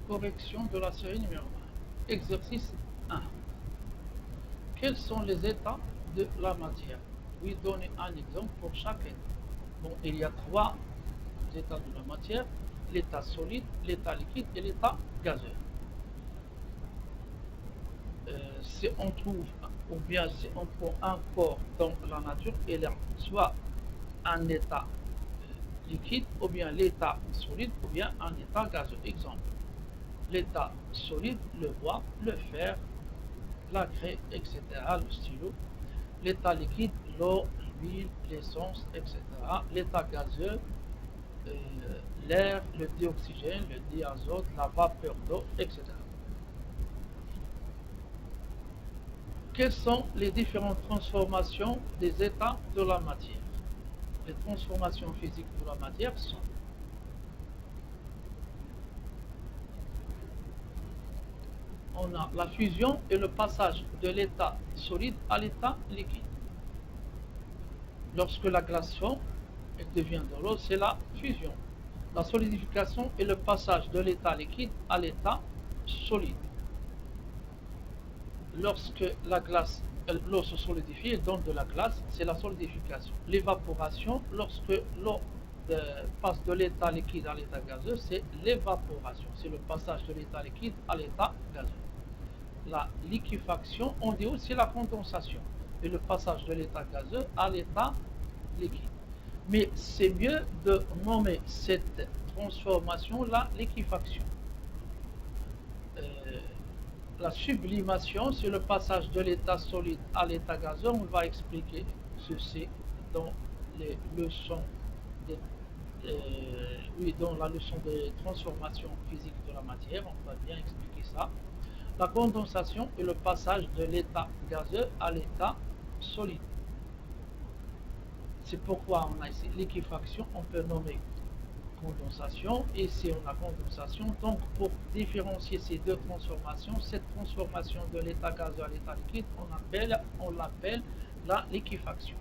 Correction de la série numéro 1. Exercice 1. Quels sont les états de la matière? Oui, donnez un exemple pour chaque état. Bon, il y a 3 états de la matière: l'état solide, l'état liquide et l'état gazeux. Si on trouve, ou bien si on prend un corps dans la nature, il y a soit un état liquide, ou bien l'état solide, ou bien un état gazeux. Exemple: l'état solide, le bois, le fer, la craie, etc., le stylo. L'état liquide, l'eau, l'huile, l'essence, etc. L'état gazeux, euh, l'air, le dioxygène, le diazote, la vapeur d'eau, etc. Quelles sont les différentes transformations des états de la matière? Les transformations physiques de la matière sont: on a la fusion et le passage de l'état solide à l'état liquide. Lorsque la glace fond et devient de l'eau, c'est la fusion. La solidification est le passage de l'état liquide à l'état solide. Lorsque l'eau se solidifie et donne de la glace, c'est la solidification. L'évaporation, lorsque l'eau passe de l'état liquide à l'état gazeux, c'est l'évaporation. C'est le passage de l'état liquide à l'état gazeux. La liquéfaction, on dit aussi la condensation, et le passage de l'état gazeux à l'état liquide. Mais c'est mieux de nommer cette transformation la liquéfaction. La sublimation, c'est le passage de l'état solide à l'état gazeux. On va expliquer ceci dans les leçons dans la leçon de transformation physique de la matière. On va bien expliquer ça. La condensation est le passage de l'état gazeux à l'état solide. C'est pourquoi on a ici liquéfaction, on peut nommer condensation. Ici on a condensation. Donc pour différencier ces deux transformations, cette transformation de l'état gazeux à l'état liquide, on l'appelle la liquéfaction.